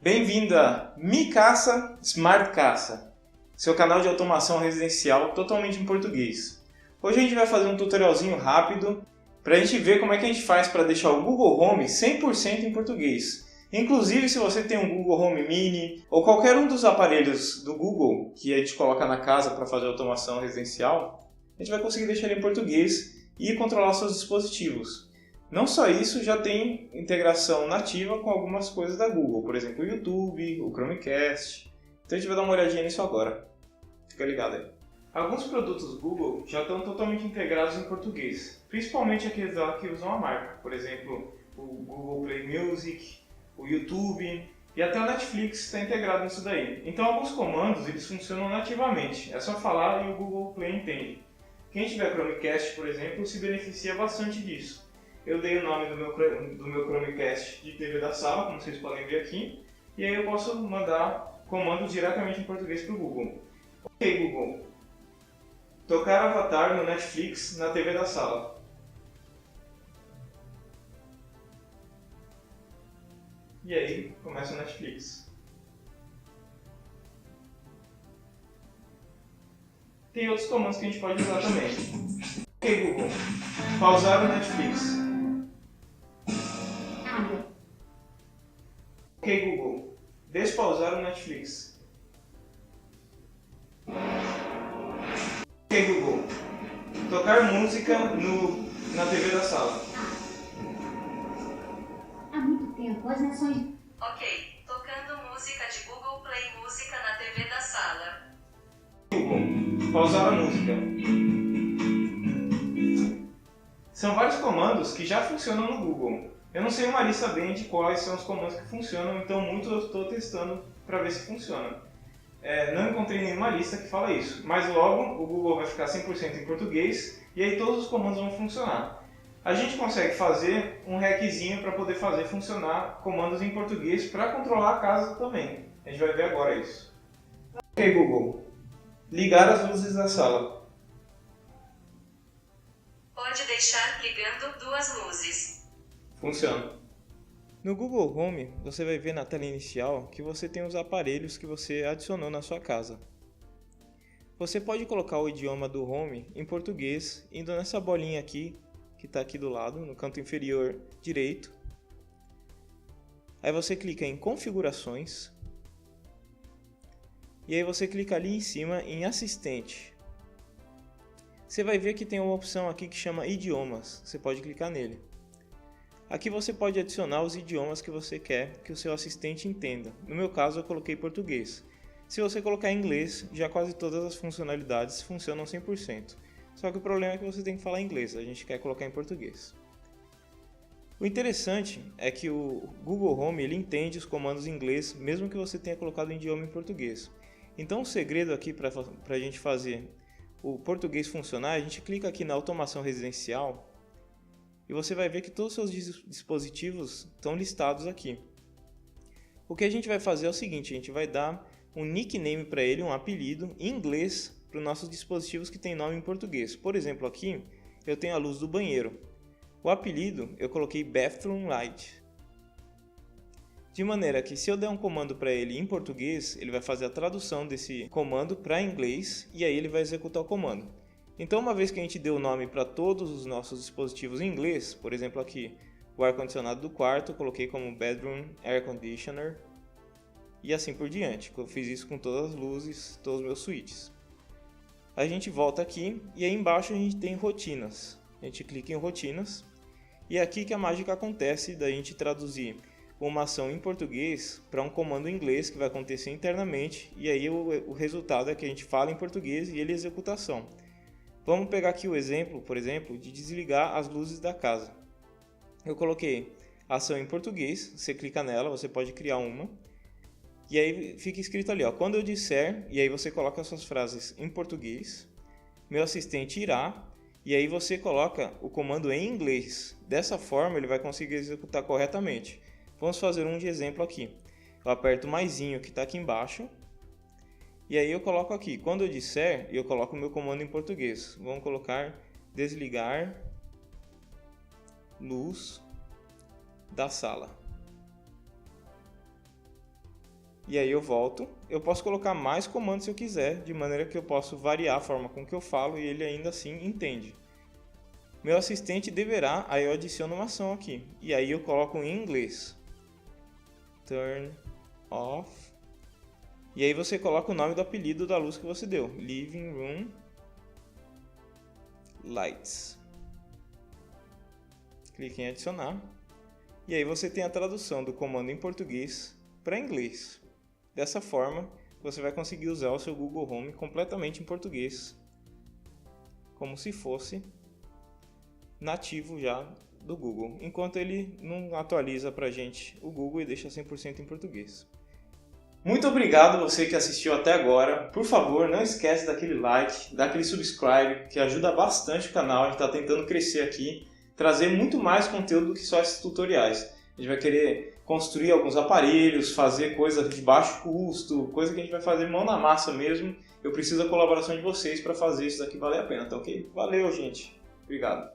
Bem-vindo a Mi Casa Smart Casa, seu canal de automação residencial totalmente em português. Hoje a gente vai fazer um tutorialzinho rápido para a gente ver como é que a gente faz para deixar o Google Home 100% em português. Inclusive, se você tem um Google Home Mini ou qualquer um dos aparelhos do Google que a gente coloca na casa para fazer automação residencial, a gente vai conseguir deixar ele em português e controlar seus dispositivos. Não só isso, já tem integração nativa com algumas coisas da Google, por exemplo, o YouTube, o Chromecast. Então a gente vai dar uma olhadinha nisso agora. Fica ligado aí. Alguns produtos Google já estão totalmente integrados em português, principalmente aqueles lá que usam a marca, por exemplo, o Google Play Music, o YouTube e até o Netflix está integrado nisso daí. Então alguns comandos eles funcionam nativamente, é só falar e o Google Play entende. Quem tiver Chromecast, por exemplo, se beneficia bastante disso. Eu dei o nome do meu Chromecast de TV da sala, como vocês podem ver aqui, e aí eu posso mandar comandos diretamente em português para o Google. Ok, Google, tocar Avatar no Netflix na TV da sala. E aí começa o Netflix. Tem outros comandos que a gente pode usar também. Ok, Google, pausar o Netflix. Ok, Google, despausar o Netflix. Ok, Google, tocar música na TV da sala. Há muito tempo, as nações... Ok, tocando música de Google Play Música na TV da sala. Google, pausar a música. São vários comandos que já funcionam no Google. Eu não sei uma lista bem de quais são os comandos que funcionam, então muito eu estou testando para ver se funciona. Não encontrei nenhuma lista que fala isso, mas logo o Google vai ficar 100% em português e aí todos os comandos vão funcionar. A gente consegue fazer um hackzinho para poder fazer funcionar comandos em português para controlar a casa também. A gente vai ver agora isso. Ok, Google, ligar as luzes da sala. Pode deixar ligando duas luzes. Funciona. No Google Home, você vai ver na tela inicial que você tem os aparelhos que você adicionou na sua casa. Você pode colocar o idioma do Home em português indo nessa bolinha aqui, que está aqui do lado, no canto inferior direito. Aí você clica em Configurações. E aí você clica ali em cima em Assistente. Você vai ver que tem uma opção aqui que chama Idiomas. Você pode clicar nele. Aqui você pode adicionar os idiomas que você quer que o seu assistente entenda. No meu caso eu coloquei português. Se você colocar inglês, já quase todas as funcionalidades funcionam 100%. Só que o problema é que você tem que falar inglês, a gente quer colocar em português. O interessante é que o Google Home ele entende os comandos em inglês mesmo que você tenha colocado o idioma em português. Então o segredo aqui para a gente fazer o português funcionar, a gente clica aqui na automação residencial e você vai ver que todos os seus dispositivos estão listados aqui. O que a gente vai fazer é o seguinte, a gente vai dar um nickname para ele, um apelido em inglês para os nossos dispositivos que tem nome em português. Por exemplo, aqui eu tenho a luz do banheiro. O apelido eu coloquei Bathroom Light. De maneira que se eu der um comando para ele em português, ele vai fazer a tradução desse comando para inglês e aí ele vai executar o comando. Então, uma vez que a gente deu o nome para todos os nossos dispositivos em inglês, por exemplo aqui, o ar-condicionado do quarto, eu coloquei como Bedroom Air Conditioner e assim por diante. Eu fiz isso com todas as luzes, todos os meus switches. A gente volta aqui e aí embaixo a gente tem rotinas. A gente clica em rotinas e é aqui que a mágica acontece da gente traduzir uma ação em português para um comando em inglês que vai acontecer internamente e aí o resultado é que a gente fala em português e ele executa a ação. Vamos pegar aqui o exemplo, por exemplo, de desligar as luzes da casa. Eu coloquei a ação em português, você clica nela, você pode criar uma. E aí fica escrito ali, ó, quando eu disser, e aí você coloca as suas frases em português, meu assistente irá, e aí você coloca o comando em inglês. Dessa forma ele vai conseguir executar corretamente. Vamos fazer um de exemplo aqui. Eu aperto o maisinho que está aqui embaixo. E aí eu coloco aqui, quando eu disser, eu coloco o meu comando em português. Vamos colocar desligar luz da sala. E aí eu volto. Eu posso colocar mais comandos se eu quiser, de maneira que eu posso variar a forma com que eu falo e ele ainda assim entende. Meu assistente deverá, aí eu adiciono uma ação aqui. E aí eu coloco em inglês. Turn off. E aí você coloca o nome do apelido da luz que você deu. Living room lights. Clique em adicionar. E aí você tem a tradução do comando em português para inglês. Dessa forma, você vai conseguir usar o seu Google Home completamente em português, como se fosse nativo já do Google, enquanto ele não atualiza pra gente o Google e deixa 100% em português. Muito obrigado você que assistiu até agora. Por favor, não esquece daquele like, daquele subscribe, que ajuda bastante o canal. A gente está tentando crescer aqui, trazer muito mais conteúdo do que só esses tutoriais. A gente vai querer construir alguns aparelhos, fazer coisas de baixo custo, coisa que a gente vai fazer mão na massa mesmo. Eu preciso da colaboração de vocês para fazer isso daqui valer a pena, tá ok? Valeu, gente. Obrigado.